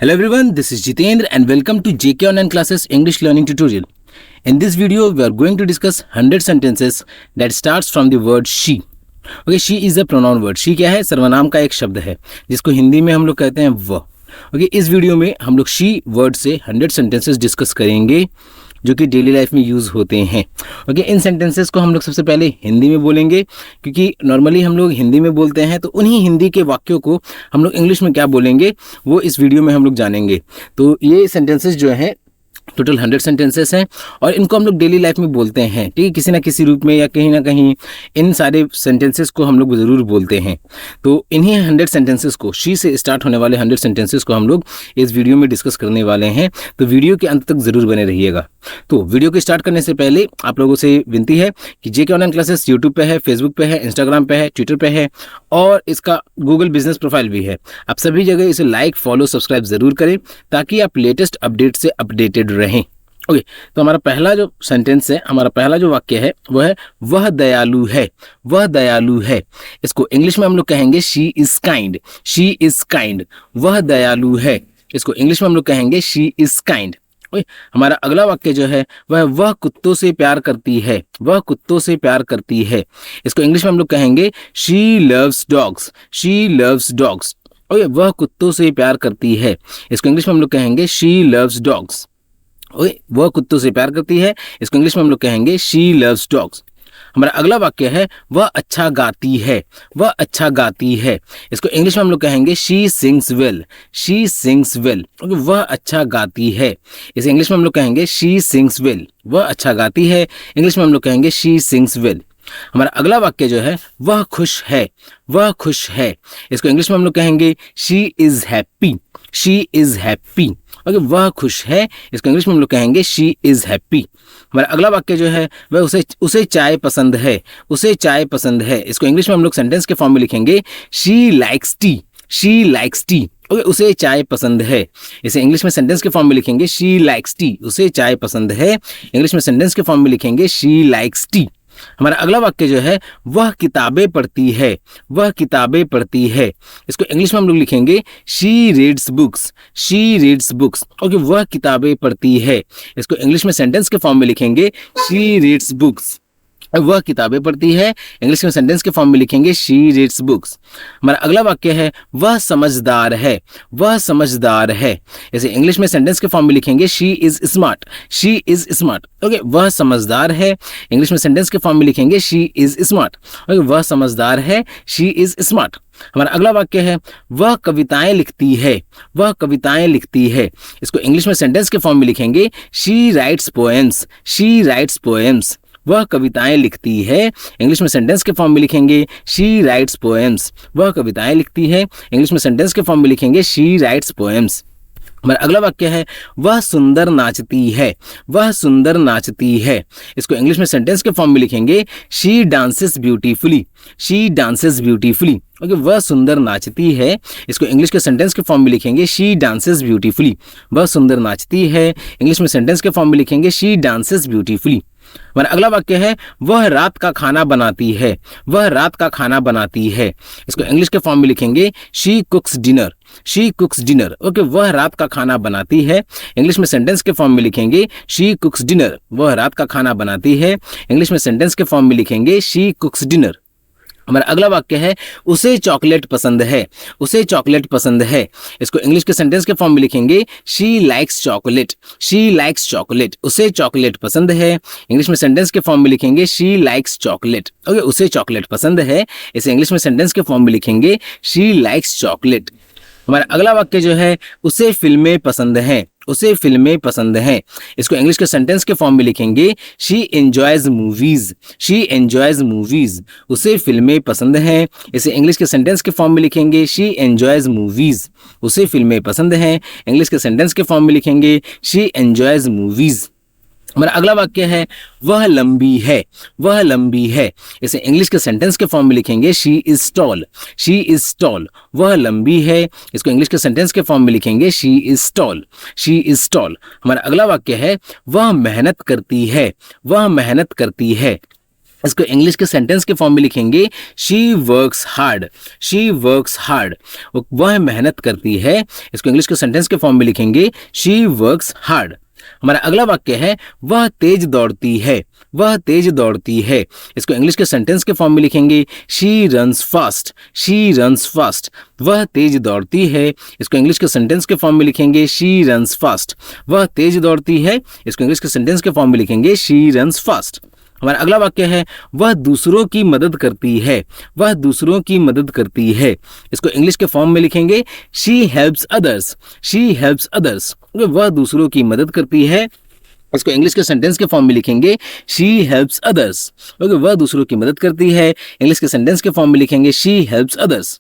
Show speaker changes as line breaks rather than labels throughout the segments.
Hello everyone, this is Jitendra and welcome to JK Online Classes English Learning Tutorial. In this video, we are going to discuss 100 sentences that starts from the word she. Okay, she is a pronoun word. she क्या है? सर्वनाम का एक शब्द है जिसको हिंदी में हम लोग कहते हैं वह. ओके, इस वीडियो में हम लोग she वर्ड से 100 सेंटेंसेस डिस्कस करेंगे जो कि डेली लाइफ में यूज़ होते हैं. ओके, इन सेंटेंसेस को हम लोग सबसे पहले हिंदी में बोलेंगे क्योंकि नॉर्मली हम लोग हिंदी में बोलते हैं, तो उन्हीं हिंदी के वाक्यों को हम लोग इंग्लिश में क्या बोलेंगे वो इस वीडियो में हम लोग जानेंगे. तो ये सेंटेंसेस जो है टोटल 100 सेंटेंसेस हैं और इनको हम लोग डेली लाइफ में बोलते हैं, ठीक है, किसी ना किसी रूप में या कहीं ना कहीं इन सारे सेंटेंसेस को हम लोग ज़रूर बोलते हैं. तो इन्हीं 100 सेंटेंसेस को, शी से स्टार्ट होने वाले 100 सेंटेंसेस को हम लोग इस वीडियो में डिस्कस करने वाले हैं. तो वीडियो के अंत तक ज़रूर बने रहिएगा. तो वीडियो को स्टार्ट करने से पहले आप लोगों से विनती है कि जेके ऑनलाइन क्लासेस यूट्यूब पे है, फेसबुक पे है, इंस्टाग्राम पे है, ट्विटर पे है और इसका गूगल बिजनेस प्रोफाइल भी है. आप सभी जगह इसे लाइक, फॉलो, सब्सक्राइब ज़रूर करें ताकि आप लेटेस्ट अपडेट से अपडेटेड रहें. ओके, तो हमारा पहला जो सेंटेंस है, हमारा पहला जो वाक्य है वो है वह दयालु है. वह दयालु है, इसको इंग्लिश में हम लोग कहेंगे she is kind. She is kind. वह दयालु है, इसको इंग्लिश में हम लोग कहेंगे शी इज काइंड. हमारा अगला वाक्य जो है वह कुत्तों से प्यार करती है. वह कुत्तों से प्यार करती है, इसको इंग्लिश में हम लोग कहेंगे she loves dogs. She loves dogs. Okay, वह कुत्तों से प्यार करती है, इसको इंग्लिश में हम लोग कहेंगे शी लव्स डॉग्स. ओके, वह कुत्तों से प्यार करती है, इसको इंग्लिश में हम लोग कहेंगे शी लव्स डॉग्स. हमारा अगला वाक्य है वह अच्छा गाती है. वह अच्छा गाती है, इसको इंग्लिश में हम लोग कहेंगे she sings well. She sings well. Okay, वह अच्छा गाती है, इसे इंग्लिश में हम लोग कहेंगे शी सिंग्स वेल. वह अच्छा गाती है, इंग्लिश में हम लोग कहेंगे शी सिंग्स वेल. हमारा अगला वाक्य जो है वह खुश है. वह खुश है, इसको इंग्लिश में हम लोग कहेंगे she is happy. She is happy. Okay, वह खुश है, इसको इंग्लिश में हम लोग कहेंगे शी इज हैप्पी. हमारा अगला वाक्य जो है वह उसे चाय पसंद है. उसे चाय पसंद है, इसको इंग्लिश में हम लोग सेंटेंस के फॉर्म में लिखेंगे she likes T. She likes T. Okay, उसे चाय पसंद है, इसे इंग्लिश में सेंटेंस के फॉर्म में लिखेंगे शी लाइक्स टी. उसे चाय पसंद है, इंग्लिश में सेंटेंस के फॉर्म में लिखेंगे शी लाइक्स टी. हमारा अगला वाक्य जो है वह किताबें पढ़ती है. वह किताबें पढ़ती है, इसको इंग्लिश में हम लोग लिखेंगे she reads books. She reads books. Okay, वह किताबें पढ़ती है, इसको इंग्लिश में सेंटेंस के फॉर्म में लिखेंगे शी रीड्स बुक्स. वह किताबें पढ़ती है, इंग्लिश में सेंटेंस के फॉर्म में लिखेंगे शी रीड्स बुक्स. हमारा अगला वाक्य है वह समझदार है. वह समझदार है, इसे इंग्लिश में सेंटेंस के फॉर्म में लिखेंगे she is smart. She is smart. Okay, वह समझदार है, इंग्लिश में सेंटेंस के फॉर्म में लिखेंगे शी इज स्मार्ट. ओके, वह समझदार है, शी इज स्मार्ट. हमारा अगला वाक्य है वह कविताएं लिखती है. वह कविताएं लिखती है, इसको इंग्लिश में सेंटेंस के फॉर्म में लिखेंगे she writes poems. She writes poems. वह कविताएं लिखती है, इंग्लिश में सेंटेंस के फॉर्म में लिखेंगे शी राइट्स पोएम्स. वह कविताएं लिखती है, इंग्लिश में सेंटेंस के फॉर्म में लिखेंगे शी राइट्स पोएम्स. हमारा अगला वाक्य है वह सुंदर नाचती है. वह सुंदर नाचती है, इसको इंग्लिश में सेंटेंस के फॉर्म में लिखेंगे she dances beautifully. She dances beautifully. Okay, वह सुंदर नाचती है, इसको इंग्लिश के सेंटेंस के फॉर्म में लिखेंगे शी डांसेस ब्यूटीफुली. वह सुंदर नाचती है, इंग्लिश में सेंटेंस के फॉर्म में लिखेंगे शी डांसेस ब्यूटीफुली. हमारा अगला वाक्य है वह रात का खाना बनाती है. वह रात का खाना बनाती है, इसको इंग्लिश के फॉर्म में लिखेंगे she कुक्स dinner. She कुक्स dinner. Okay, वह रात का खाना बनाती है, इंग्लिश में सेंटेंस के फॉर्म में लिखेंगे शी कुक्स डिनर. वह रात का खाना बनाती है, इंग्लिश में सेंटेंस के फॉर्म में लिखेंगे शी कुक्स डिनर. हमारा अगला वाक्य है उसे चॉकलेट पसंद है. उसे चॉकलेट पसंद है, इसको इंग्लिश के सेंटेंस के फॉर्म में लिखेंगे she likes chocolate. She likes chocolate. उसे चॉकलेट पसंद है, इंग्लिश में सेंटेंस के फॉर्म में लिखेंगे शी लाइक्स चॉकलेट. ओके, उसे चॉकलेट पसंद है, इसे इंग्लिश में सेंटेंस के फॉर्म में लिखेंगे शी लाइक्स चॉकलेट. हमारा अगला वाक्य जो है उसे फिल्में पसंद हैं. उसे फिल्में पसंद हैं, इसको इंग्लिश के सेंटेंस के फॉर्म में लिखेंगे she enjoys movies. She enjoys movies. उसे फिल्में पसंद हैं, इसे इंग्लिश के सेंटेंस के फॉर्म में लिखेंगे शी एंजॉयज मूवीज. उसे फिल्में पसंद हैं, इंग्लिश के सेंटेंस के फॉर्म में लिखेंगे शी एंजॉयज मूवीज. हमारा अगला वाक्य है वह लंबी है. वह लंबी है, इसे इंग्लिश के सेंटेंस के फॉर्म में लिखेंगे she is tall. She is tall. वह लंबी है, इसको इंग्लिश के सेंटेंस के फॉर्म में लिखेंगे she is tall. She is tall. हमारा अगला वाक्य है वह मेहनत करती है. वह मेहनत करती है, इसको इंग्लिश के सेंटेंस के फॉर्म में लिखेंगे she works hard, she works hard, वह मेहनत करती है। इसको इंग्लिश के सेंटेंस के फॉर्म में लिखेंगे शी वर्क्स हार्ड। हमारा अगला वाक्य है वह तेज दौड़ती है, वह तेज दौड़ती है। इसको इंग्लिश के सेंटेंस के फॉर्म में लिखेंगे she runs fast, she runs fast, वह तेज दौड़ती है। इसको इंग्लिश के सेंटेंस के फॉर्म में लिखेंगे शी रन्स फास्ट, वह तेज दौड़ती है। इसको इंग्लिश के सेंटेंस के फॉर्म में लिखेंगे शी रन्स फास्ट। हमारा अगला वाक्य है वह दूसरों की मदद करती है, वह दूसरों की मदद करती है। इसको इंग्लिश के फॉर्म में लिखेंगे she helps others, she helps others, वह दूसरों की मदद करती है। इसको इंग्लिश के सेंटेंस के फॉर्म में लिखेंगे शी हेल्प्स अदर्स, वह दूसरों की मदद करती है। इंग्लिश के सेंटेंस के फॉर्म में लिखेंगे शी हेल्प्स अदर्स।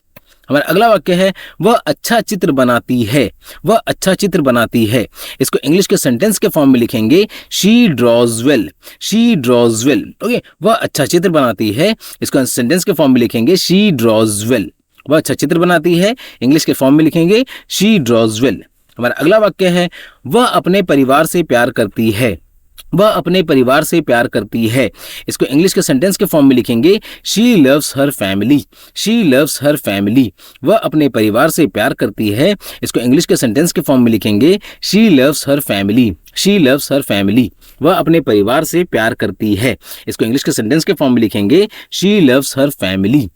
हमारा अगला वाक्य है वह अच्छा चित्र बनाती है, वह अच्छा चित्र बनाती है। इसको इंग्लिश के सेंटेंस के फॉर्म में लिखेंगे she draws well, she draws well, okay, वह अच्छा चित्र बनाती है। इसको सेंटेंस के फॉर्म में लिखेंगे शी ड्रॉज वेल, वह अच्छा चित्र बनाती है। इंग्लिश के फॉर्म में लिखेंगे शी ड्रॉज वेल। हमारा अगला वाक्य है वह अपने परिवार से प्यार करती है, वह अपने परिवार से प्यार करती है। इसको इंग्लिश के सेंटेंस के फॉर्म में लिखेंगे she loves her family, she loves her family, वह अपने परिवार से प्यार करती है। इसको इंग्लिश के सेंटेंस के फॉर्म में लिखेंगे she loves her family, she loves her family, वह अपने परिवार से प्यार करती है। इसको इंग्लिश के सेंटेंस के फॉर्म में लिखेंगे she loves her family.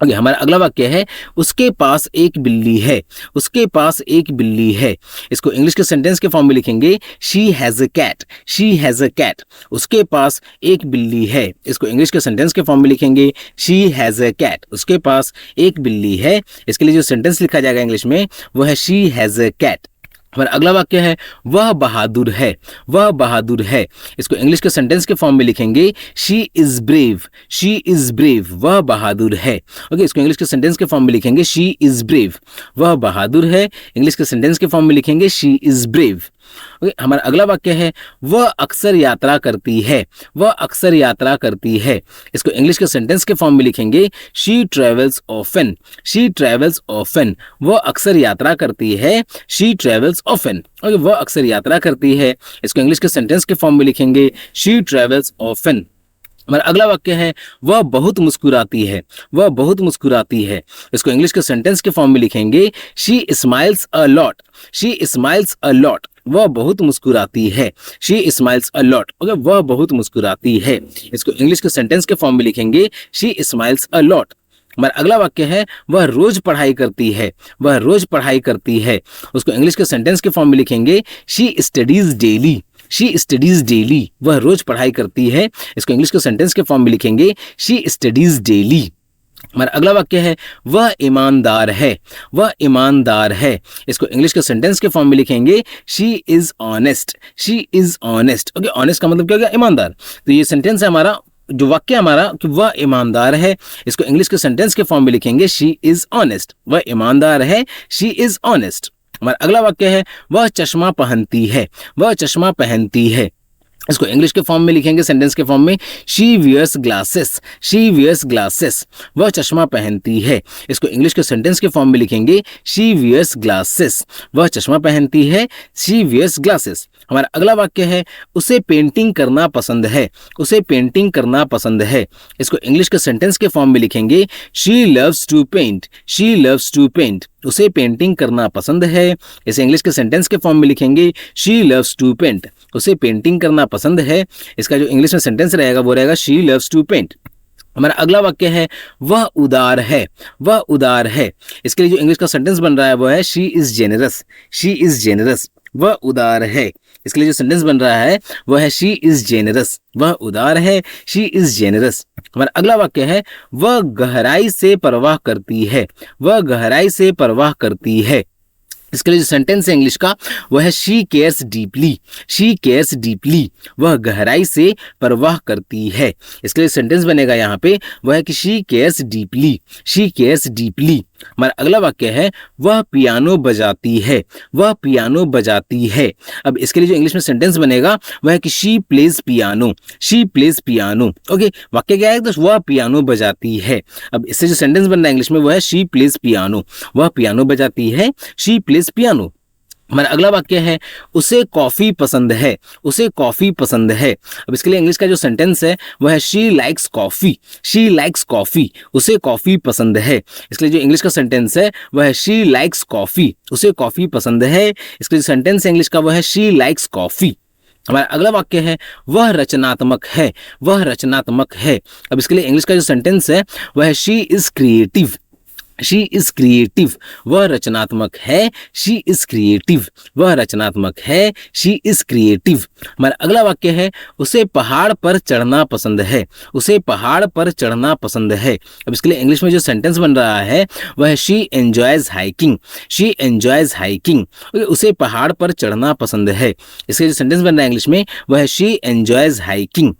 Okay, हमारा अगला वाक्य है उसके पास एक बिल्ली है, उसके पास एक बिल्ली है। इसको इंग्लिश के सेंटेंस के फॉर्म में लिखेंगे she has a cat, she has a cat, उसके पास एक बिल्ली है। इसको इंग्लिश के सेंटेंस के फॉर्म में लिखेंगे शी हैज अ कैट, उसके पास एक बिल्ली है। इसके लिए जो सेंटेंस लिखा जाएगा इंग्लिश में वो है शी हैज अ कैट। हमारा अगला वाक्य है वह बहादुर है, वह बहादुर है। इसको इंग्लिश के सेंटेंस के फॉर्म में लिखेंगे she is brave, she is brave, वह बहादुर है। ओके, इसको इंग्लिश के सेंटेंस के फॉर्म में लिखेंगे शी इज ब्रेव, वह बहादुर है। इंग्लिश के सेंटेंस के फॉर्म में लिखेंगे शी इज ब्रेव। ओके, हमारा अगला वाक्य है वह अक्सर यात्रा करती है, वह अक्सर यात्रा करती है। इसको इंग्लिश के सेंटेंस के फॉर्म में लिखेंगे she travels often, she travels often, वह अक्सर यात्रा करती है। शी ट्रेवल्स ऑफन, ओके, वह अक्सर यात्रा करती है। इसको इंग्लिश के सेंटेंस के फॉर्म में लिखेंगे शी ट्रेवल्स ऑफन। हमारा अगला वाक्य है वह बहुत मुस्कुराती है, वह बहुत मुस्कुराती है। इसको इंग्लिश के सेंटेंस के फॉर्म में लिखेंगे she smiles a lot, she smiles a lot, वह बहुत मुस्कुराती है। She smiles a lot, okay, वह बहुत मुस्कुराती है। इसको इंग्लिश के सेंटेंस के फॉर्म में लिखेंगे शी स्माइल्स अ लॉट। हमारा अगला वाक्य है वह रोज पढ़ाई करती है, वह रोज पढ़ाई करती है। उसको इंग्लिश के सेंटेंस के फॉर्म में लिखेंगे she studies daily, she studies daily, वह रोज पढ़ाई करती है। इसको इंग्लिश के सेंटेंस के फॉर्म में लिखेंगे शी स्टडीज डेली। हमारा अगला वाक्य है वह ईमानदार है, वह ईमानदार है। इसको इंग्लिश के सेंटेंस के फॉर्म में लिखेंगे she is honest, she is honest. Okay, honest का मतलब क्या हो गया? ईमानदार। तो ये सेंटेंस है हमारा, जो वाक्य हमारा कि वह ईमानदार है। इसको इंग्लिश के सेंटेंस के फॉर्म में लिखेंगे शी इज ऑनेस्ट, वह ईमानदार है, शी इज ऑनेस्ट। हमारा अगला वाक्य है वह चश्मा पहनती है, वह चश्मा पहनती है। इसको इंग्लिश के फॉर्म में लिखेंगे सेंटेंस के फॉर्म में she wears glasses, she wears glasses, वह चश्मा पहनती है। इसको इंग्लिश के सेंटेंस के फॉर्म में लिखेंगे शी वियर्स ग्लासेस, वह चश्मा पहनती है, शी वियर्स ग्लासेस। हमारा अगला वाक्य है उसे पेंटिंग करना पसंद है, उसे पेंटिंग करना पसंद है। इसको इंग्लिश के सेंटेंस के फॉर्म में लिखेंगे she loves to paint, she loves to paint, उसे पेंटिंग करना पसंद है। इसे इंग्लिश के सेंटेंस के फॉर्म में लिखेंगे शी लव्स टू पेंट, उसे पेंटिंग करना पसंद है। इसका जो इंग्लिश में सेंटेंस रहेगा वो रहेगा शी लव्स टू पेंट। हमारा अगला वाक्य है वह उदार है, वह उदार है। इसके लिए जो इंग्लिश का सेंटेंस बन रहा है वो है she is generous, she is generous, वह उदार है। इसके लिए जो सेंटेंस बन रहा है वो है शी इज जेनरस, वह उदार है, शी इज जेनरस। हमारा अगला वाक्य है वह गहराई से परवाह करती है, वह गहराई से परवाह करती है। इसके लिए जो सेंटेंस है इंग्लिश का वो है she cares deeply, she cares deeply, वह गहराई से परवाह करती है। इसके लिए सेंटेंस बनेगा यहाँ पे वह है कि she cares deeply, she cares deeply. हमारा अगला वाक्य है वह पियानो बजाती है, वह पियानो बजाती है। अब इसके लिए जो इंग्लिश में सेंटेंस बनेगा वह है कि she plays piano, she plays piano. Okay, वाक्य क्या है? तो वह पियानो बजाती है। अब इससे जो सेंटेंस बन रहा है इंग्लिश में वो है शी प्लेज पियानो, वह पियानो बजाती है, शी प्लेज पियानो। हमारा अगला वाक्य है उसे कॉफी पसंद है, उसे कॉफी पसंद है। अब इसके लिए इंग्लिश का जो सेंटेंस है वह है she likes coffee, she likes coffee, उसे कॉफी पसंद है। इसके लिए जो इंग्लिश का सेंटेंस है वह है शी लाइक्स कॉफी, उसे कॉफी पसंद है। इसके जो सेंटेंस है इंग्लिश का वह है शी लाइक्स कॉफी। हमारा अगला वाक्य है वह रचनात्मक है, वह रचनात्मक है। अब इसके लिए इंग्लिश का जो सेंटेंस है वह है she is creative, she is creative, वह रचनात्मक है, शी इज क्रिएटिव, वह रचनात्मक है, शी इज क्रिएटिव। हमारा अगला वाक्य है उसे पहाड़ पर चढ़ना पसंद है, उसे पहाड़ पर चढ़ना पसंद है। अब इसके लिए इंग्लिश में जो सेंटेंस बन रहा है वह है she enjoys hiking, she enjoys hiking, उसे पहाड़ पर चढ़ना पसंद है। इसके जो सेंटेंस बन रहा है इंग्लिश में वह है she enjoys hiking,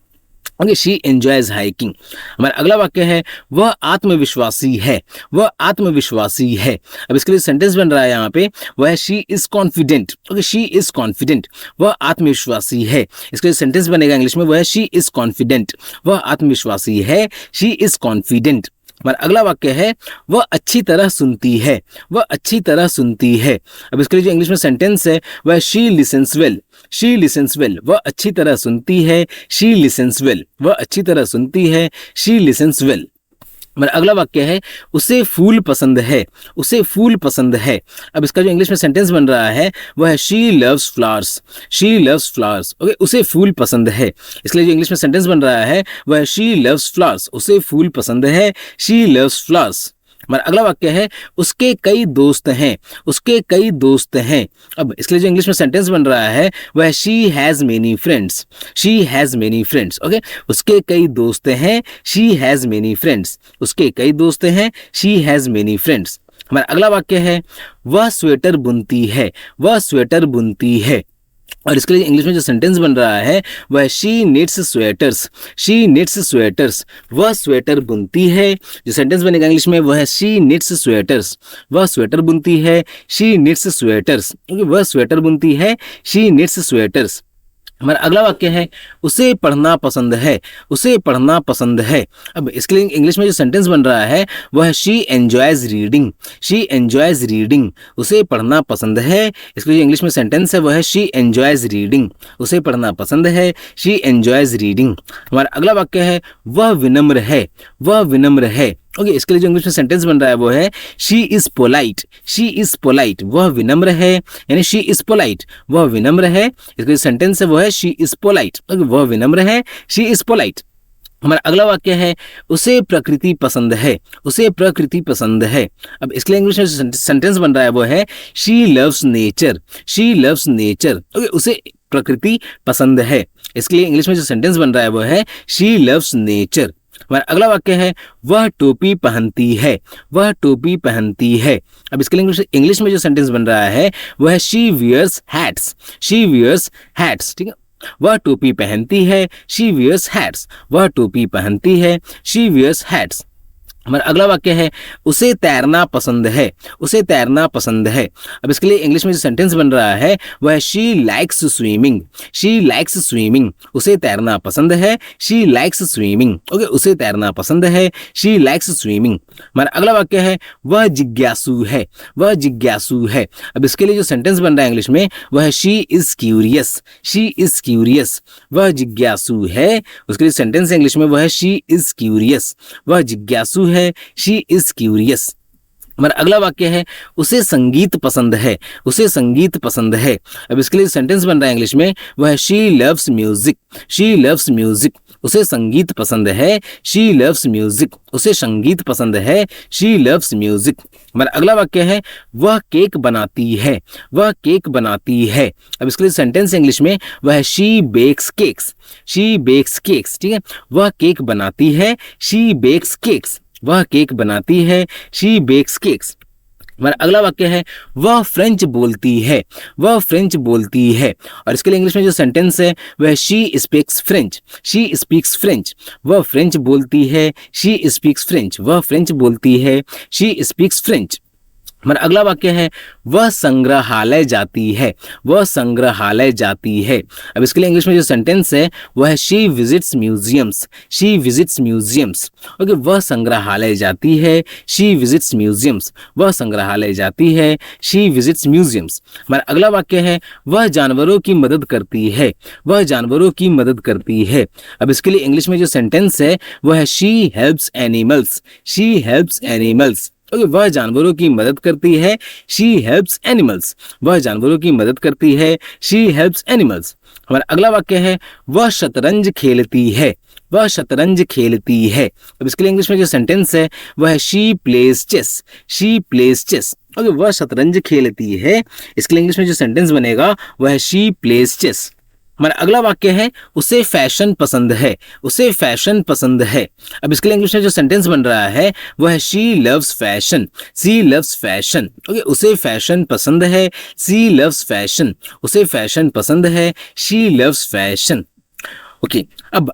okay, she enjoys hiking. हमारा अगला वाक्य है वह आत्मविश्वासी है, वह आत्मविश्वासी है। अब इसके लिए सेंटेंस बन रहा है यहाँ पे वह है she is confident, okay, she is confident, वह आत्मविश्वासी है। इसके लिए सेंटेंस बनेगा इंग्लिश में वह है शी इज कॉन्फिडेंट, वह आत्मविश्वासी है, शी इज कॉन्फिडेंट। हमारा अगला वाक्य है वह अच्छी तरह सुनती है, वह अच्छी तरह सुनती है। अब इसके लिए जो इंग्लिश में सेंटेंस है वह she lessons well, she lessons well, वह अच्छी तरह सुनती है, शी लिसन्स वेल, वह अच्छी तरह सुनती है, शी लिसन्स वेल। हमारा अगला वाक्य है उसे फूल पसंद है, उसे फूल पसंद है। अब इसका जो इंग्लिश में सेंटेंस बन रहा है वह है she loves flowers, she loves flowers, okay, उसे फूल पसंद है। इसलिए जो इंग्लिश में सेंटेंस बन रहा है वह है शी लव्स फ्लावर्स, उसे फूल पसंद है, शी लव्स फ्लावर्स। हमारा अगला वाक्य है उसके कई दोस्त हैं, उसके कई दोस्त हैं। अब इसके लिए जो इंग्लिश में सेंटेंस बन रहा है वह है she has many friends, she has many friends, okay, उसके कई दोस्त हैं, शी हैज़ मेनी फ्रेंड्स, उसके कई दोस्त हैं, शी हैज़ मेनी फ्रेंड्स। हमारा अगला वाक्य है वह स्वेटर बुनती है, वह स्वेटर बुनती है। और इसके लिए इंग्लिश में जो सेंटेंस बन रहा है वह she nits sweaters, she nits sweaters, वह स्वेटर बुनती है। जो सेंटेंस बनेगा इंग्लिश में वह है शी निट्स स्वेटर्स, वह स्वेटर बुनती है, शी निट्स स्वेटर्स, वह स्वेटर बुनती है, शी निट्स स्वेटर्स। हमारा अगला वाक्य है उसे पढ़ना पसंद है, उसे पढ़ना पसंद है। अब इसके लिए इंग्लिश में जो सेंटेंस बन रहा है वह है she enjoys reading, she enjoys reading, उसे पढ़ना पसंद है। इसके लिए इंग्लिश में सेंटेंस है वह है शी एंजॉयज रीडिंग, उसे पढ़ना पसंद है, शी एंजॉयज रीडिंग। हमारा अगला वाक्य है वह विनम्र है, वह विनम्र है। ओके, इसके लिए जो इंग्लिश में सेंटेंस बन रहा है वो है she is polite, she is polite, वह विनम्र है, यानी शी इज पोलाइट, वह विनम्र है। इसके सेंटेंस है वो है शी इज पोलाइट, वह विनम्र है, शी इज पोलाइट। हमारा अगला वाक्य है उसे प्रकृति पसंद है, उसे प्रकृति पसंद है। अब इसके लिए इंग्लिश में सेंटेंस बन रहा है वो है she loves nature, she loves nature, okay, उसे प्रकृति पसंद है। इसके लिए इंग्लिश में जो सेंटेंस बन रहा है वो है शी लव्स नेचर। हमारा अगला वाक्य है वह टोपी पहनती है, वह टोपी पहनती है। अब इसके लिए इंग्लिश में जो सेंटेंस बन रहा है वह है she wears hats, she wears hats, ठीक है, वह टोपी पहनती है, शी वियर्स हैट्स, वह टोपी पहनती है, शी वियर्स हैट्स। हमारा अगला वाक्य है उसे तैरना पसंद है, उसे तैरना पसंद है। अब इसके लिए इंग्लिश में जो सेंटेंस बन रहा है वह है she likes swimming, she likes swimming, उसे तैरना पसंद है, शी लाइक्स स्विमिंग, ओके, उसे तैरना पसंद है, शी लाइक्स स्विमिंग। हमारा अगला वाक्य है वह जिज्ञासु है, वह जिज्ञासु है। अब इसके लिए जो सेंटेंस बन रहा है इंग्लिश में वह है she is curious, she is curious, वह जिज्ञासु है। उसके लिए सेंटेंस इंग्लिश में वह है शी इज क्यूरियस, वह जिज्ञासु है, शी इज क्यूरियस। हमारा अगला वाक्य है उसे संगीत पसंद है, उसे संगीत पसंद है। अब इसके लिए सेंटेंस बन रहा है इंग्लिश में वह है she loves music, she loves music, उसे संगीत पसंद है, शी लव्स म्यूजिक, उसे संगीत पसंद है, शी लव्स म्यूजिक। हमारा अगला वाक्य है वह केक बनाती है, वह केक बनाती है। अब इसके लिए सेंटेंस इंग्लिश में वह है she bakes cakes, she bakes cakes, ठीक है, वह केक बनाती है, शी बेक्स केक्स, वह केक बनाती है, शी बेक्स केक्स। हमारा अगला वाक्य है वह फ्रेंच बोलती है, वह फ्रेंच बोलती है। और इसके लिए इंग्लिश में जो सेंटेंस है वह she speaks French, she speaks French, वह फ्रेंच बोलती है, शी स्पीक्स फ्रेंच, वह फ्रेंच बोलती है, शी स्पीक्स फ्रेंच। हमारा अगला वाक्य है वह संग्रहालय जाती है, वह संग्रहालय जाती है। अब इसके लिए इंग्लिश में जो सेंटेंस है वो है she visits museums, she visits museums. Okay, वह संग्रहालय जाती है, शी विजिट्स म्यूजियम्स, वह संग्रहालय जाती है, शी विजिट्स म्यूजियम्स। हमारा अगला वाक्य है वह जानवरों की मदद करती है, वह जानवरों की मदद करती है। अब इसके लिए इंग्लिश में जो सेंटेंस है वो है she helps animals, she helps animals. Okay, वह जानवरों की मदद करती है, शी हेल्प्स एनिमल्स, वह जानवरों की मदद करती है, शी हेल्प्स एनिमल्स। हमारा अगला वाक्य है वह शतरंज खेलती है, वह शतरंज खेलती है। अब इसके लिए इंग्लिश में जो सेंटेंस है वह है she plays chess, she plays chess. Okay, वह शतरंज खेलती है, इसके लिए इंग्लिश में जो सेंटेंस बनेगा वह है शी प्लेज चेस। हमारा अगला वाक्य है उसे फैशन पसंद है, उसे फैशन पसंद है। अब इसके लिए इंग्लिश में जो सेंटेंस बन रहा है वो है she loves fashion, she loves fashion. Okay, उसे फैशन पसंद है, शी लव्स फैशन, उसे फैशन पसंद है, शी लव्स फैशन। ओके, अब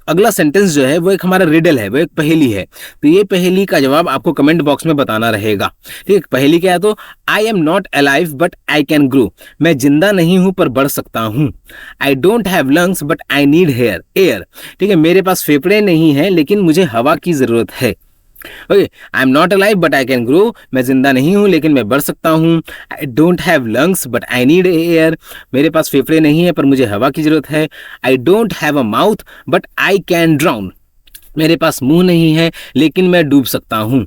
अगला सेंटेंस जो है वो एक हमारा रिडल है, वो एक पहेली है। तो ये पहेली का जवाब आपको कमेंट बॉक्स में बताना रहेगा। ठीक, पहेली क्या है? तो I am not alive but I can grow, मैं जिंदा नहीं हूं पर बढ़ सकता हूं। I don't have lungs but I need air, ठीक है, मेरे पास फेफड़े नहीं हैं लेकिन मुझे हवा की जरूरत है। Okay, I am not alive but I can grow, मैं जिंदा नहीं हूं लेकिन मैं बढ़ सकता हूं। I don't have lungs but I need air, मेरे पास फेफड़े नहीं है पर मुझे हवा की जरूरत है। I don't have a mouth but I can drown, मेरे पास मुंह नहीं है लेकिन मैं डूब सकता हूं।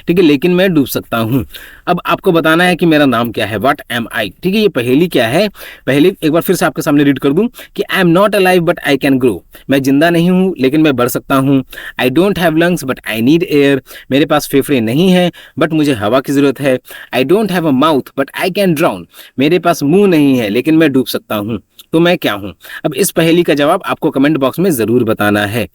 ठीक है, लेकिन मैं डूब सकता हूं। अब आपको बताना है कि मेरा नाम क्या है, व्हाट एम आई। ठीक है, ये पहेली क्या है? पहेली एक बार फिर से आपके सामने रीड कर दूं कि I am not alive but I can grow, मैं जिंदा नहीं हूं लेकिन मैं बढ़ सकता हूं। I don't have lungs but I need air, मेरे पास फेफड़े नहीं है बट मुझे हवा की जरूरत है। I don't have a mouth but I can drown, मेरे पास मुंह नहीं है लेकिन मैं डूब सकता हूं। तो मैं क्या हूं? अब इस पहेली का जवाब आपको कमेंट बॉक्स में जरूर बताना है।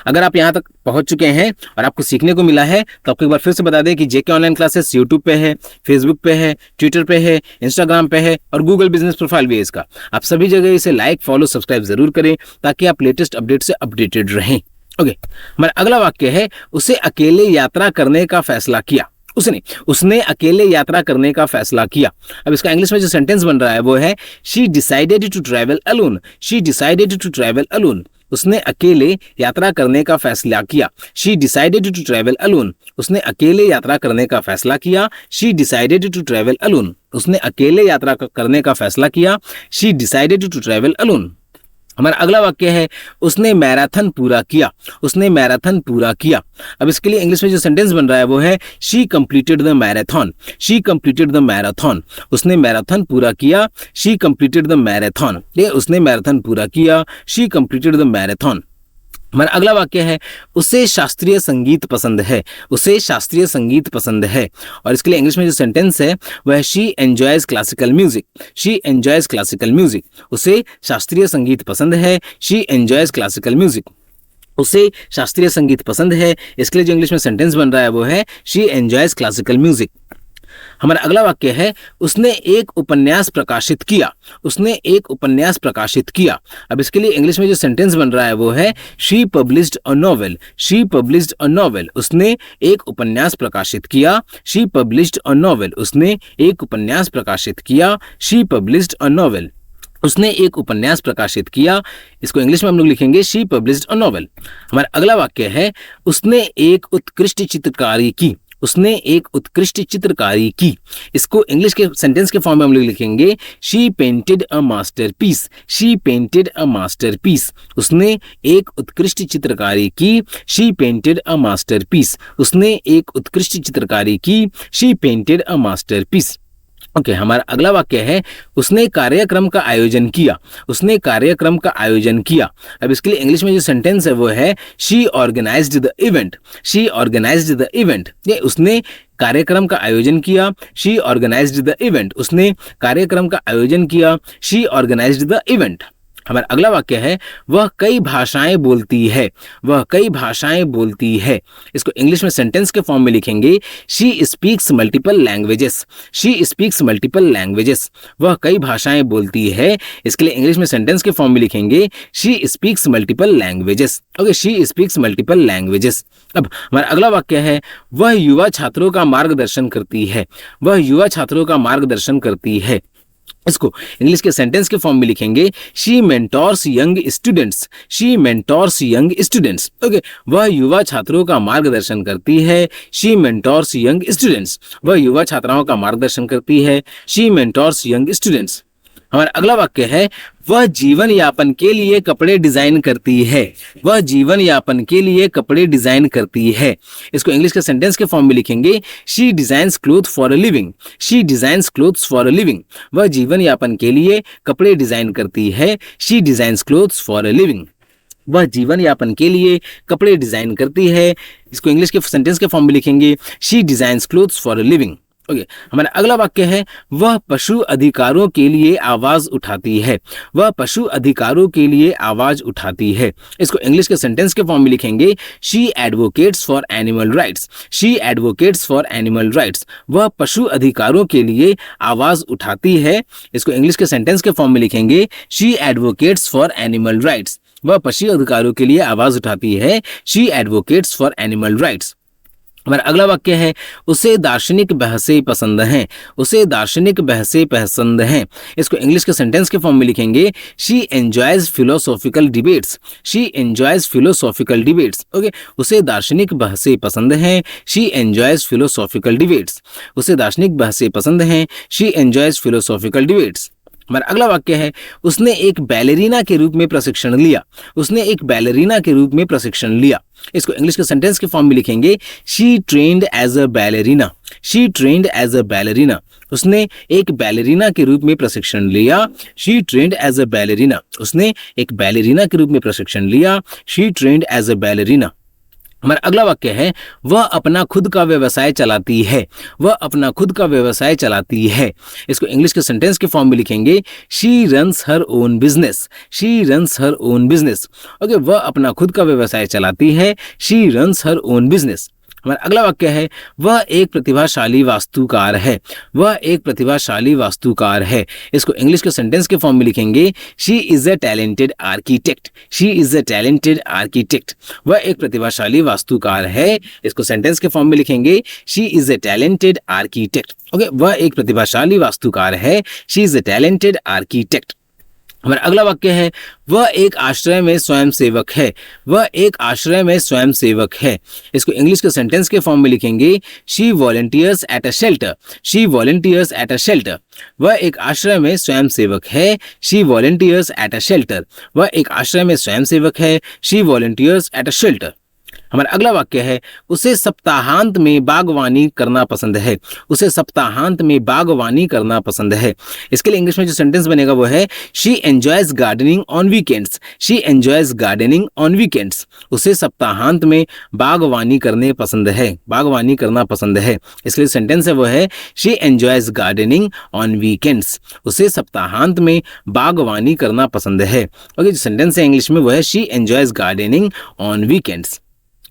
अगर आप यहाँ तक पहुंच चुके हैं और आपको सीखने को मिला है तो आपको एक बार फिर से बता दें कि जेके ऑनलाइन क्लासेस यूट्यूब पे है, फेसबुक पे है, ट्विटर पे है, इंस्टाग्राम पे है और गूगल बिजनेस प्रोफाइल भी है इसका। आप सभी जगह इसे लाइक, फॉलो, सब्सक्राइब जरूर करें ताकि आप लेटेस्ट अपडेट से अपडेटेड रहें। ओके, हमारा अगला वाक्य है उसे अकेले यात्रा करने का फैसला किया, उसने अकेले यात्रा करने का फैसला किया। अब इसका इंग्लिश में जो सेंटेंस बन रहा है वो है she decided to travel alone, she decided to travel alone, उसने अकेले यात्रा करने का फैसला किया। She decided to travel alone, उसने अकेले यात्रा करने का फैसला किया। She decided to travel alone, उसने अकेले यात्रा करने का फैसला किया। She decided to travel alone. हमारा अगला वाक्य है उसने मैराथन पूरा किया, उसने मैराथन पूरा किया। अब इसके लिए इंग्लिश में जो सेंटेंस बन रहा है वो है she completed the marathon, she completed the marathon, उसने मैराथन पूरा किया। शी कंप्लीटेड द मैराथन, ये उसने मैराथन पूरा किया। She completed the marathon. हमारा अगला वाक्य है उसे शास्त्रीय संगीत पसंद है, उसे शास्त्रीय संगीत पसंद है। और इसके लिए इंग्लिश में जो सेंटेंस है वह है she enjoys classical music, she enjoys classical music, उसे शास्त्रीय संगीत पसंद है। शी एंजॉयज क्लासिकल म्यूजिक, उसे शास्त्रीय संगीत पसंद है। इसके लिए जो इंग्लिश में सेंटेंस बन रहा है वो है शी एंजॉयज क्लासिकल म्यूजिक। हमारा अगला वाक्य है उसने एक उपन्यास प्रकाशित किया, उसने एक उपन्यास प्रकाशित किया। अब इसके लिए इंग्लिश में जो सेंटेंस बन रहा है वो है she published a novel, she published a novel, उसने एक उपन्यास प्रकाशित किया। शी पब्लिश्ड अ नॉवेल, उसने एक उपन्यास प्रकाशित किया। शी पब्लिश्ड अ नॉवेल, उसने एक उपन्यास प्रकाशित किया। इसको इंग्लिश में हम लोग लिखेंगे शी पब्लिश्ड अ नॉवेल। हमारा अगला वाक्य है उसने एक उत्कृष्ट चित्रकारी की, उसने एक उत्कृष्ट चित्रकारी की। इसको इंग्लिश के सेंटेंस के फॉर्म में हम लोग लिखेंगे she painted a masterpiece, she painted a masterpiece, उसने एक उत्कृष्ट चित्रकारी की। शी पेंटेड अ मास्टरपीस, उसने एक उत्कृष्ट चित्रकारी की। She painted a masterpiece. Okay, हमारा अगला वाक्य है उसने कार्यक्रम का आयोजन किया, उसने कार्यक्रम का आयोजन किया। अब इसके लिए इंग्लिश में जो सेंटेंस है वो है she organised the event, she organised the event, ये उसने कार्यक्रम का आयोजन किया। शी ऑर्गेनाइज्ड द इवेंट, उसने कार्यक्रम का आयोजन किया। She organised the event. हमारा अगला वाक्य है वह कई भाषाएं बोलती है। वह कई भाषाएं बोलती है। इसको इंग्लिश में सेंटेंस के फॉर्म में लिखेंगे she speaks multiple languages. She speaks multiple languages. वह कई भाषाएं बोलती है, इसके लिए इंग्लिश में सेंटेंस के फॉर्म में लिखेंगे she speaks multiple languages. Okay, she speaks multiple languages. अब हमारा अगला वाक्य है वह युवा छात्रों का मार्गदर्शन करती है। वह युवा छात्रों का मार्गदर्शन करती है। इसको इंग्लिश के सेंटेंस के फॉर्म में लिखेंगे she mentors young students. She mentors young students. Okay, वह युवा छात्रों का मार्गदर्शन करती है। She mentors young students. वह युवा छात्राओं का मार्गदर्शन करती है। She mentors young students. हमारा अगला वाक्य है वह जीवन यापन के लिए कपड़े डिजाइन करती है। वह जीवन यापन के लिए कपड़े डिजाइन करती है। इसको इंग्लिश के सेंटेंस के फॉर्म में लिखेंगे she designs cloth for a living. She designs clothes for a living. वह जीवन यापन के लिए कपड़े डिजाइन करती है। She designs clothes for a living. वह जीवन यापन के लिए कपड़े डिजाइन करती है। इसको इंग्लिश के सेंटेंस के फॉर्म में लिखेंगे she designs clothes for a living. Okay, हमारा अगला वाक्य है वह पशु अधिकारों के लिए आवाज उठाती है। वह पशु अधिकारों के लिए आवाज उठाती है। इसको इंग्लिश के सेंटेंस के फॉर्म में लिखेंगे she advocates for animal rights. She advocates for animal rights. वह पशु अधिकारों के लिए आवाज उठाती है। इसको इंग्लिश के सेंटेंस के फॉर्म में लिखेंगे she advocates for animal rights. वह पशु अधिकारों के लिए आवाज उठाती है। She advocates for animal rights. हमारा अगला वाक्य है उसे दार्शनिक बहसें पसंद हैं। उसे दार्शनिक बहसें पसंद हैं। इसको इंग्लिश के सेंटेंस के फॉर्म में लिखेंगे she enjoys philosophical debates. She enjoys philosophical debates. Okay, उसे दार्शनिक बहसें पसंद हैं। She enjoys philosophical debates. उसे दार्शनिक बहसें पसंद हैं। She enjoys philosophical debates. हमारा अगला वाक्य है उसने एक बैलेरीना के रूप में प्रशिक्षण लिया। उसने एक बैलेरीना के रूप में प्रशिक्षण लिया। इसको इंग्लिश के सेंटेंस के फॉर्म में लिखेंगे she trained as a ballerina. She trained as a ballerina. उसने एक बैलेरीना के रूप में प्रशिक्षण लिया। She trained as a ballerina. उसने एक बैलेरीना के रूप में प्रशिक्षण लिया। She trained as a ballerina. हमारा अगला वाक्य है वह अपना खुद का व्यवसाय चलाती है। वह अपना खुद का व्यवसाय चलाती है। इसको इंग्लिश के सेंटेंस के फॉर्म में लिखेंगे she runs her own business. She runs her own business. Okay, वह अपना खुद का व्यवसाय चलाती है। She runs her own business. हमारा अगला वाक्य है वह एक प्रतिभाशाली वास्तुकार है। वह एक प्रतिभाशाली वास्तुकार है। इसको इंग्लिश के सेंटेंस के फॉर्म में लिखेंगे she is a talented architect. She is a talented architect. वह एक प्रतिभाशाली वास्तुकार है। इसको सेंटेंस के फॉर्म में लिखेंगे she is a talented architect. Okay, वह एक प्रतिभाशाली वास्तुकार है। She is a talented architect. हमारा अगला वाक्य है वह एक आश्रय में स्वयंसेवक है। वह एक आश्रय में स्वयंसेवक है। इसको इंग्लिश के सेंटेंस के फॉर्म में लिखेंगे she volunteers at a shelter. She volunteers at a shelter. वह एक आश्रय में स्वयंसेवक है। She volunteers at a shelter. वह एक आश्रय में स्वयंसेवक है। She volunteers at a shelter. हमारा अगला वाक्य है उसे सप्ताहांत में बागवानी करना पसंद है। उसे सप्ताहांत में बागवानी करना पसंद है। इसके लिए इंग्लिश में जो सेंटेंस बनेगा वो है she enjoys gardening on weekends. She enjoys gardening on weekends. उसे सप्ताहांत में बागवानी करने पसंद है। बागवानी करना पसंद है। इसके लिए सेंटेंस है वो है she enjoys gardening on weekends. उसे सप्ताहांत में बागवानी करना पसंद है। ओके, जो सेंटेंस है इंग्लिश में वो है she enjoys gardening on weekends.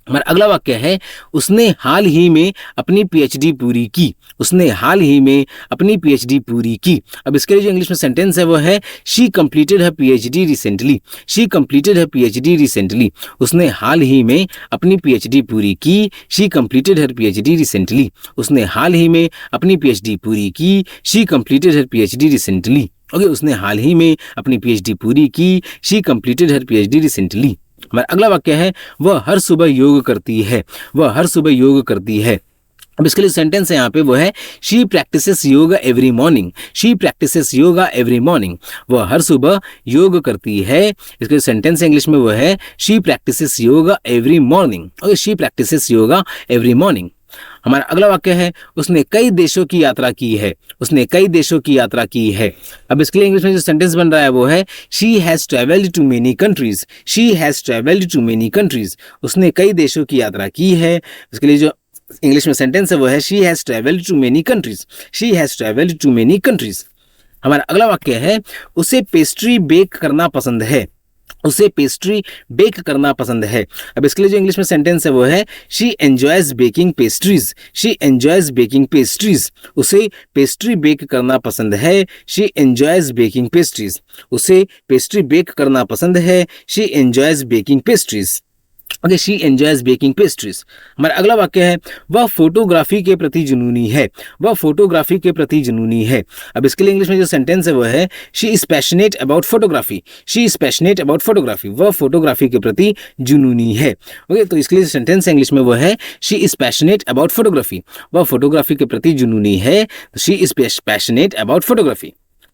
हमारा अगला वाक्य है उसने हाल ही में अपनी पीएचडी पूरी की। उसने हाल ही में अपनी पीएचडी पूरी की। अब इसके लिए जो इंग्लिश में सेंटेंस है वो है she completed her PhD recently. She completed her PhD recently. उसने हाल ही में अपनी पीएचडी पूरी की। She completed her PhD recently. उसने हाल ही में अपनी पीएचडी पूरी की। She completed her PhD recently. Okay, उसने हाल ही में अपनी पीएचडी पूरी की। She completed her PhD recently. हमारा अगला वाक्य है वह हर सुबह योग करती है। वह हर सुबह योग करती है। अब इसके लिए सेंटेंस है यहाँ पे वो है she practices yoga every morning. She practices yoga every morning. वह हर सुबह योग करती है। इसके लिए सेंटेंस इंग्लिश में वो है she practices yoga every morning. Okay, she practices yoga every morning. हमारा अगला वाक्य है उसने कई देशों की यात्रा की है। उसने कई देशों की यात्रा की है। अब इसके लिए इंग्लिश में जो सेंटेंस बन रहा है वो है she has travelled to many countries. She has travelled to many countries. उसने कई देशों की यात्रा की है। इसके लिए जो इंग्लिश में सेंटेंस है वो है she has travelled to many countries. She has travelled to many countries. हमारा अगला वाक्य है उसे पेस्ट्री बेक करना पसंद है। उसे पेस्ट्री बेक करना पसंद है। अब इसके लिए जो इंग्लिश में सेंटेंस है वो है she enjoys baking pastries. She enjoys baking pastries. उसे पेस्ट्री बेक करना पसंद है। She enjoys baking pastries. उसे पेस्ट्री बेक करना पसंद है। She enjoys baking pastries. Okay, she enjoys baking pastries. हमारा अगला वाक्य है वह फोटोग्राफी के प्रति जुनूनी है। वह फोटोग्राफी के प्रति जुनूनी है। अब इसके लिए इंग्लिश में जो सेंटेंस है वो है she is passionate about photography. She is passionate about photography. वह फोटोग्राफी के प्रति जुनूनी है। ओके, तो इसके लिए सेंटेंस इंग्लिश में वो है she is passionate about photography. वह फोटोग्राफी के प्रति जुनूनी है। She is passionate about photography.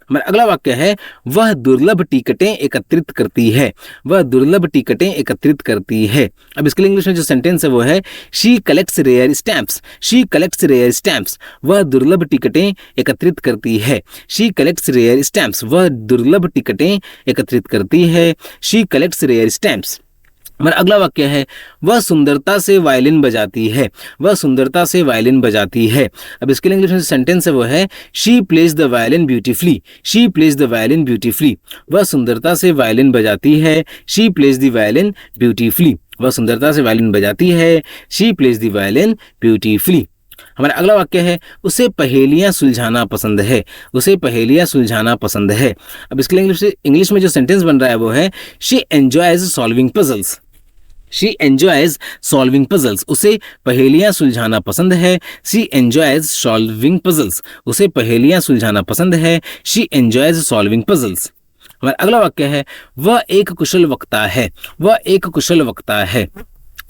हमारा अगला वाक्य है वह दुर्लभ टिकटें एकत्रित करती है। वह दुर्लभ टिकटें एकत्रित करती है। अब इसके लिए इंग्लिश में जो सेंटेंस है वो है she collects rare stamps. She collects rare stamps. वह दुर्लभ टिकटें एकत्रित करती है। She collects rare stamps. वह दुर्लभ टिकटें एकत्रित करती है। She collects rare stamps. हमारा अगला वाक्य है वह सुंदरता से वायलिन बजाती है। वह सुंदरता से वायलिन बजाती है। अब इसके लिए इंग्लिश में सेंटेंस है वो है she plays the violin beautifully. She plays the violin beautifully. वह सुंदरता से वायलिन बजाती है। She plays the violin beautifully. वह सुंदरता से वायलिन बजाती है। She plays the violin beautifully. हमारा अगला वाक्य है उसे पहेलियां सुलझाना पसंद है। उसे पहेलियां सुलझाना पसंद है। अब इसके लिए इंग्लिश में जो सेंटेंस बन रहा है वो है she enjoys solving puzzles. She enjoys solving puzzles. उसे पहेलियां सुलझाना पसंद है। She enjoys solving puzzles. उसे पहेलियां सुलझाना पसंद है। She enjoys solving puzzles. हमारा अगला वाक्य है वह एक कुशल वक्ता है। वह एक कुशल वक्ता है।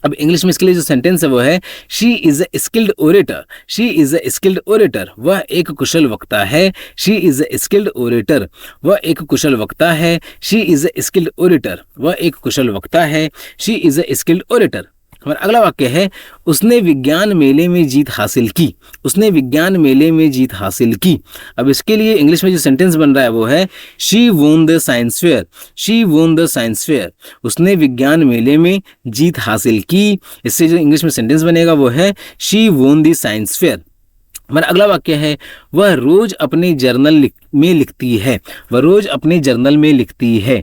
अब इंग्लिश में इसके लिए जो सेंटेंस है वो है she is a skilled orator. She is a skilled orator. वह एक कुशल वक्ता है। She is a skilled orator. वह एक कुशल वक्ता है। She is a skilled orator. वह एक कुशल वक्ता है। She is a skilled orator. हमारा अगला वाक्य है उसने विज्ञान मेले में जीत हासिल की। उसने विज्ञान मेले में जीत हासिल की। अब इसके लिए इंग्लिश में जो सेंटेंस बन रहा है वो है she won the science fair. She won the science fair. उसने विज्ञान मेले में जीत हासिल की। इससे जो इंग्लिश में सेंटेंस बनेगा वो है she won the science fair. हमारा अगला वाक्य है वह रोज अपने जर्नल में लिखती है। वह रोज अपने जर्नल में लिखती है।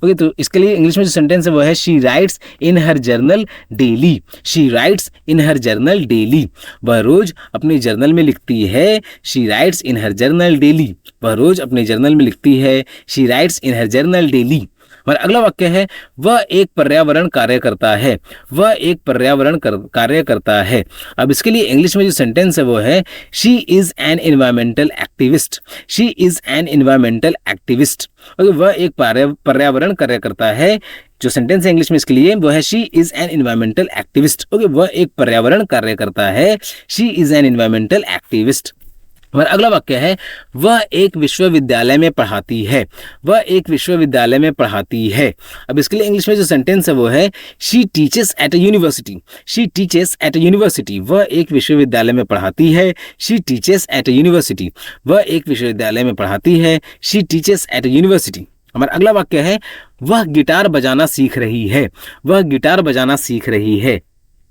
ओके, तो इसके लिए इंग्लिश में जो सेंटेंस है वो है she writes in her journal daily. She writes in her journal daily. वह रोज अपने जर्नल में लिखती है। She writes in her journal daily. वह रोज अपने जर्नल में लिखती है। She writes in her journal daily. हमारा अगला वाक्य है वह एक पर्यावरण कार्यकर्ता है। वह एक पर्यावरण कार्यकर्ता है। अब इसके लिए इंग्लिश में जो सेंटेंस है वो है she is an environmental activist. She is an environmental activist. वह एक पर्यावरण कार्यकर्ता है। जो सेंटेंस है इंग्लिश में इसके लिए वो है she is an environmental activist. Okay, वह एक पर्यावरण कार्यकर्ता है। She is an environmental activist. हमारा अगला वाक्य है वह एक विश्वविद्यालय में पढ़ाती है। वह एक विश्वविद्यालय में पढ़ाती है। अब इसके लिए इंग्लिश में जो सेंटेंस है वो है she teaches at a university. She teaches at a university. वह एक विश्वविद्यालय में पढ़ाती है। She teaches at a university. वह एक विश्वविद्यालय में पढ़ाती है। She teaches at a university. हमारा अगला वाक्य है वह गिटार बजाना सीख रही है। वह गिटार बजाना सीख रही है।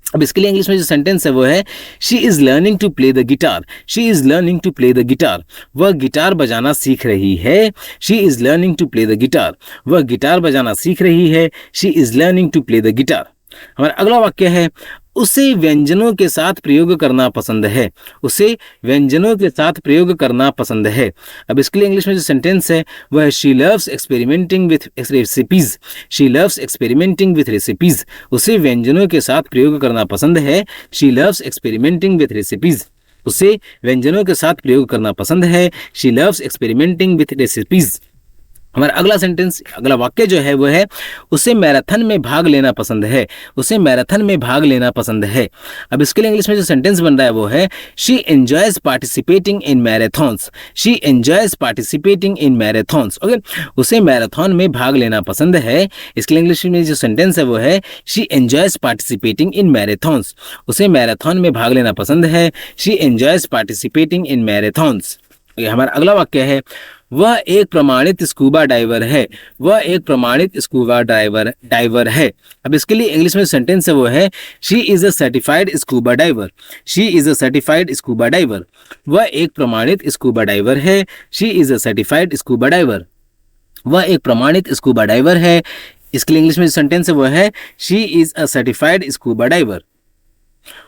अब इसके लिए इंग्लिश में जो सेंटेंस है वो है she is learning to play the guitar. She is learning to play the guitar. वह गिटार बजाना सीख रही है। She is learning to play the guitar. वह गिटार बजाना सीख रही है। She is learning to play the guitar. हमारा अगला वाक्य है उसे व्यंजनों के साथ प्रयोग करना पसंद है। उसे व्यंजनों के साथ प्रयोग करना पसंद है। अब इसके लिए इंग्लिश में जो सेंटेंस है वह है she loves experimenting with recipes. She loves experimenting with recipes. उसे व्यंजनों के साथ प्रयोग करना पसंद है। She loves experimenting with recipes. उसे व्यंजनों के साथ प्रयोग करना पसंद है। She loves experimenting with recipes. हमारा अगला सेंटेंस, अगला वाक्य जो है वो है उसे मैराथन में भाग लेना पसंद है। उसे मैराथन में भाग लेना पसंद है। अब इसके लिए इंग्लिश में जो सेंटेंस बन रहा है वो है she enjoys participating in marathons. She enjoys participating in marathons. Okay, उसे मैराथन में भाग लेना पसंद है। इसके लिए इंग्लिश में जो सेंटेंस है वो है she enjoys participating in marathons. उसे मैराथन में भाग लेना पसंद है। She enjoys participating in marathons. हमारा अगला वाक्य है वह एक प्रमाणित स्कूबा डाइवर है, वह एक प्रमाणित स्कूबा डाइवर है। अब इसके लिए इंग्लिश में सेंटेंस है वो है she is a certified scuba diver, she is a certified scuba diver. वह एक प्रमाणित स्कूबा डाइवर है, she is a certified scuba diver. वह एक प्रमाणित स्कूबा डाइवर है। इसके लिए इंग्लिश में सेंटेंस है वो है she is a certified scuba diver.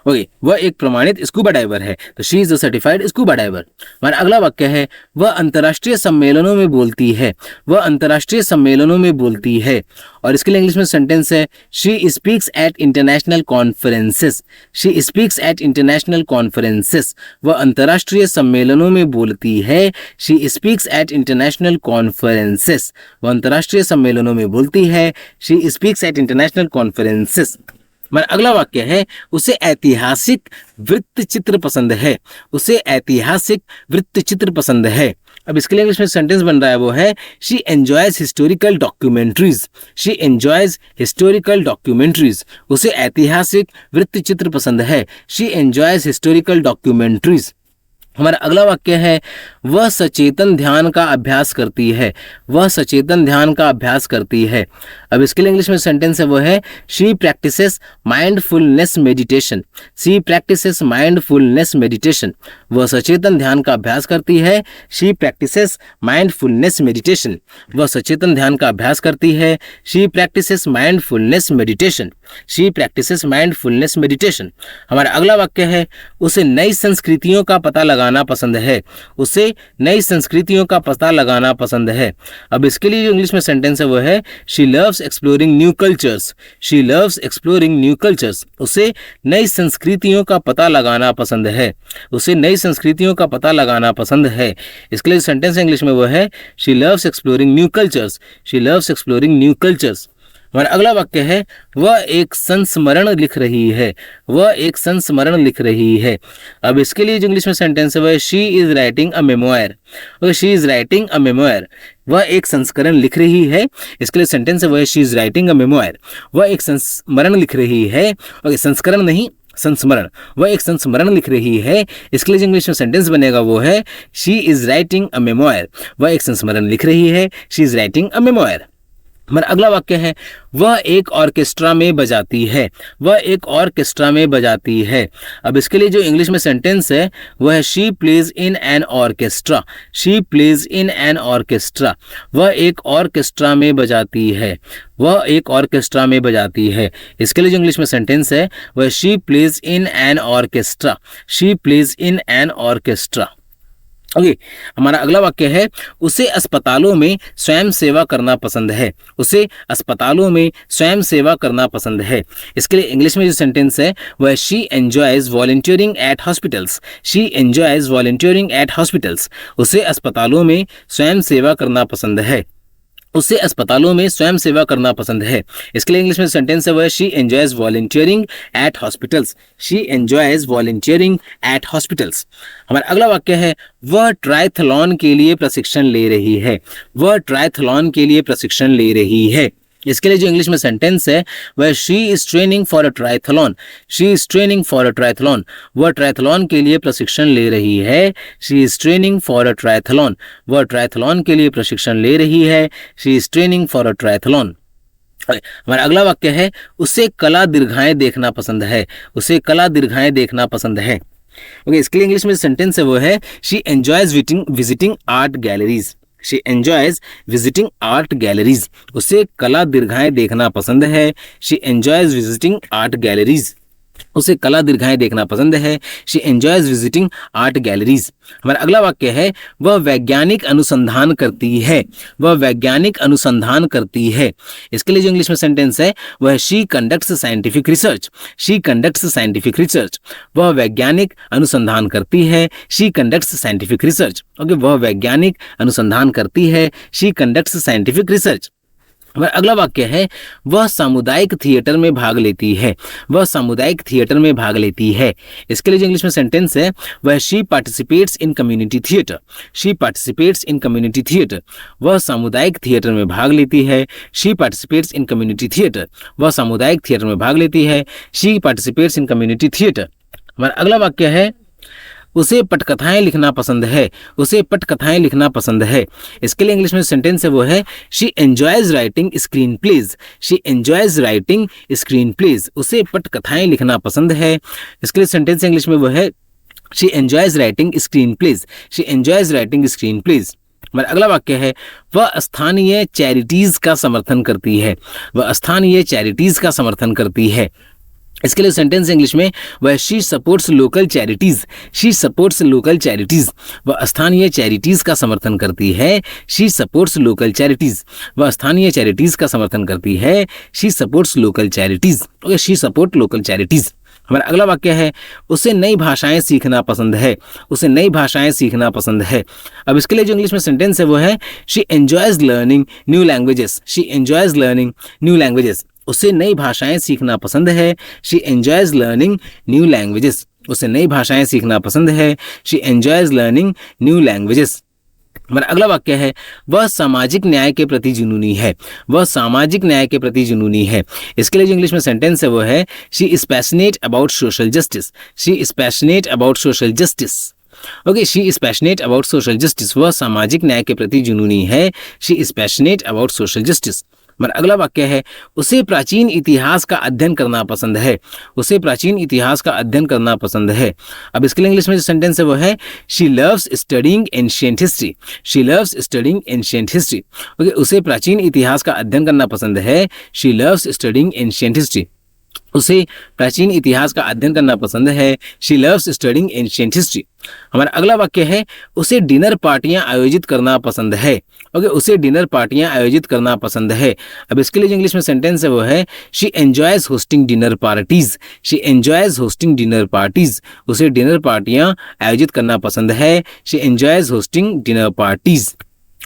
Okay, वह एक प्रमाणित स्कूबा डाइवर है, तो she is a certified scuba diver. हमारा अगला वाक्य है वह अंतर्राष्ट्रीय सम्मेलनों में बोलती है, वह अंतर्राष्ट्रीय सम्मेलनों में बोलती है। और इसके लिए इंग्लिश में सेंटेंस है she speaks at international conferences, she speaks at international conferences. वह अंतर्राष्ट्रीय सम्मेलनों में बोलती है, she speaks at international conferences. वह अंतर्राष्ट्रीय सम्मेलनों में बोलती है, she speaks at international conferences. हमारा अगला वाक्य है उसे ऐतिहासिक वृत्त चित्र पसंद है, उसे ऐतिहासिक वृत्त चित्र पसंद है। अब इसके लिए इंग्लिश में सेंटेंस बन रहा है वो है she enjoys historical documentaries, she enjoys historical documentaries. उसे ऐतिहासिक वृत्त चित्र पसंद है, शी एंजॉयज हिस्टोरिकल डॉक्यूमेंट्रीज। हमारा अगला वाक्य है वह सचेतन ध्यान का अभ्यास करती है, वह सचेतन ध्यान का अभ्यास करती है। अब इसके लिए इंग्लिश में सेंटेंस है वो है she practices mindfulness meditation, she practices mindfulness meditation. वह सचेतन ध्यान का अभ्यास करती है, शी प्रैक्टिसेस माइंडफुलनेस मेडिटेशन। वह सचेतन ध्यान का अभ्यास करती है, she practices mindfulness meditation, she practices mindfulness meditation. हमारा अगला वाक्य है उसे नई संस्कृतियों का पता लगाना पसंद है, उसे नई संस्कृतियों का पता लगाना पसंद है। अब इसके लिए जो इंग्लिश में सेंटेंस है वो है she loves exploring new cultures, she loves exploring new cultures. उसे नई संस्कृतियों का पता लगाना पसंद है, उसे नई संस्कृतियों का पता लगाना पसंद है। इसके लिए सेंटेंस इंग्लिश में वो है she loves exploring new cultures, she loves exploring new cultures. हमारा अगला वाक्य है वह एक संस्मरण लिख रही है, वह एक संस्मरण लिख रही है। अब इसके लिए जो इंग्लिश में सेंटेंस है वह she is writing a memoir, she is writing a memoir. वह एक संस्करण लिख रही है। इसके लिए सेंटेंस है वह she is writing a memoir, वह एक संस्मरण लिख रही है। और संस्करण नहीं, संस्मरण, वह एक संस्मरण लिख रही है। इसके लिए जो इंग्लिश में सेंटेंस बनेगा वो है she is writing a memoir, वह एक संस्मरण लिख रही है, she is writing a memoir. हमारा अगला वाक्य है वह एक ऑर्केस्ट्रा में बजाती है, वह एक ऑर्केस्ट्रा में बजाती है। अब इसके लिए जो इंग्लिश में सेंटेंस है वह है she plays in an orchestra, she plays in an orchestra. वह एक ऑर्केस्ट्रा में बजाती है, वह एक ऑर्केस्ट्रा में बजाती है। इसके लिए जो इंग्लिश में सेंटेंस है वह she plays in an orchestra, she plays in an orchestra. Okay, हमारा अगला वाक्य है उसे अस्पतालों में स्वयं सेवा करना पसंद है, उसे अस्पतालों में स्वयं सेवा करना पसंद है। इसके लिए इंग्लिश में जो सेंटेंस है वह she enjoys volunteering at hospitals, she enjoys volunteering at hospitals. उसे अस्पतालों में स्वयं सेवा करना पसंद है, उसे अस्पतालों में स्वयं सेवा करना पसंद है। इसके लिए इंग्लिश में सेंटेंस है वह she enjoys volunteering at hospitals, she enjoys volunteering at hospitals. हमारा अगला वाक्य है वह ट्रायथलॉन के लिए प्रशिक्षण ले रही है, वह ट्रायथलॉन के लिए प्रशिक्षण ले रही है। इसके लिए जो इंग्लिश में सेंटेंस है वह she is training for a triathlon, she is training for a triathlon. वह ट्रायथलॉन के लिए प्रशिक्षण ले रही है, she is training for a triathlon. वह ट्रायथलॉन के लिए प्रशिक्षण ले रही है, she is training for a triathlon. हमारा अगला वाक्य है उसे कला दीर्घाएं देखना पसंद है, उसे कला दीर्घाएं देखना पसंद है। ओके, इसके लिए इंग्लिश में सेंटेंस है वो है she enjoys visiting art galleries, she enjoys visiting art galleries. उसे कला दीर्घाएं देखना पसंद है, she enjoys visiting art galleries. उसे कला दीर्घाएं देखना पसंद है, she enjoys visiting art galleries. हमारा अगला वाक्य है वह वैज्ञानिक अनुसंधान करती है, वह वैज्ञानिक अनुसंधान करती है। इसके लिए जो इंग्लिश में सेंटेंस है वह she conducts scientific research, she conducts scientific research. वह वैज्ञानिक अनुसंधान करती है, she conducts scientific research. Okay, वह वैज्ञानिक अनुसंधान करती है, शी कंडक्ट्स साइंटिफिक रिसर्च। अगला वाक्य है वह सामुदायिक थिएटर में भाग लेती है, वह सामुदायिक थिएटर में भाग लेती है। इसके लिए जो इंग्लिश में सेंटेंस है वह she participates in community theatre, she participates in community theatre. वह सामुदायिक थिएटर में भाग लेती है, she participates in community theatre. वह सामुदायिक थिएटर में भाग लेती है, she participates in community theatre. हमारा अगला वाक्य है उसे पटकथाएं लिखना पसंद है, उसे पटकथाएं लिखना पसंद है। इसके लिए इंग्लिश में सेंटेंस है वो है she enjoys writing screenplays, she enjoys writing screenplays, उसे पटकथाएं लिखना पसंद है। इसके लिए सेंटेंस इंग्लिश में वो है she enjoys writing screenplays, she enjoys writing screenplays. हमारा अगला वाक्य है वह स्थानीय चैरिटीज का समर्थन करती है, वह स्थानीय चैरिटीज का समर्थन करती है। इसके लिए सेंटेंस इंग्लिश में वह she supports local charities, she supports local charities, वह स्थानीय चैरिटीज का समर्थन करती है, शी सपोर्ट्स लोकल चैरिटीज, वह स्थानीय चैरिटीज का समर्थन करती है, she supports local charities. Okay, she support local charities. हमारा अगला वाक्य है उसे नई भाषाएं सीखना पसंद है, उसे नई भाषाएं सीखना पसंद है। अब इसके लिए जो इंग्लिश में सेंटेंस है वो है she enjoys learning new languages, she enjoys learning new languages, उसे नई भाषाएं सीखना पसंद है, she enjoys learning new languages, उसे नई भाषाएं सीखना पसंद है, she enjoys learning new languages. हमारा अगला वाक्य है वह सामाजिक न्याय के प्रति जुनूनी है, वह सामाजिक न्याय के प्रति जुनूनी है। इसके लिए जो इंग्लिश में सेंटेंस है वो है she is passionate about social justice, she is passionate about social justice. Okay, she is passionate about social justice, वह सामाजिक न्याय के प्रति जुनूनी है, she is passionate about social justice. हमारा अगला वाक्य है उसे प्राचीन इतिहास का अध्ययन करना पसंद है, उसे प्राचीन इतिहास का अध्ययन करना पसंद है। अब इसके लिए इंग्लिश में जो सेंटेंस है वो है she loves studying ancient history, she loves studying ancient history. Okay, उसे प्राचीन इतिहास का अध्ययन करना पसंद है, she loves studying ancient history, उसे प्राचीन इतिहास का अध्ययन करना पसंद है, she loves studying ancient history. हमारा अगला वाक्य है उसे डिनर पार्टियां आयोजित करना पसंद है। ओके, उसे डिनर पार्टियां आयोजित करना पसंद है। अब इसके लिए जो इंग्लिश में सेंटेंस है वो है she enjoys hosting dinner parties, she enjoys hosting dinner parties, उसे डिनर पार्टियां आयोजित करना पसंद है, she enjoys hosting dinner parties.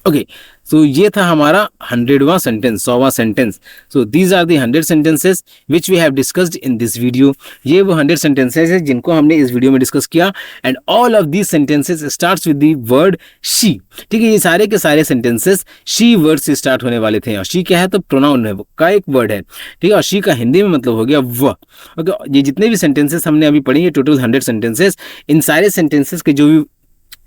Okay, so ये था हमारा 100वां सेंटेंस, 100वां sentence. So these are the 100 sentences which we have discussed in this video. ये वो 100 सेंटेंसेस हैं जिनको हमने इस वीडियो में डिस्कस किया and all of these sentences starts with the word she. ठीक है, ये सारे के सारे सेंटेंसेस शी वर्ड से स्टार्ट होने वाले थे। और शी क्या है तो प्रोनाउन है, का एक वर्ड है। ठीक है, और शी का हिंदी में मतलब हो गया वह। ओके, ये जितने भी सेंटेंसेस हमने अभी पढ़ी है टोटल 100 सेंटेंसेस, इन सारे सेंटेंसेस के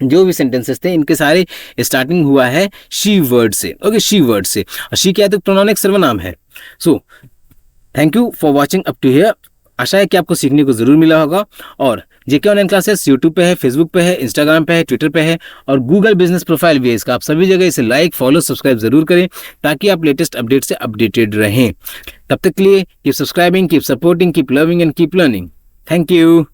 जो भी सेंटेंसेस थे इनके सारे स्टार्टिंग हुआ है शी वर्ड से। ओके, शी वर्ड से। और शी क्या है तो प्रोनाउन एक सर्वनाम है। So thank you for watching up to here. आशा है कि आपको सीखने को जरूर मिला होगा। और जेके ऑनलाइन क्लासेस यूट्यूब पे है, फेसबुक पे है, इंस्टाग्राम पे है, ट्विटर पे है और गूगल बिजनेस प्रोफाइल भी है इसका। आप सभी जगह इसे लाइक, फॉलो, सब्सक्राइब जरूर करें ताकि आप लेटेस्ट अपडेट से अपडेटेड रहें। तब तक के लिए keep subscribing, keep supporting, keep loving and keep learning. Thank you.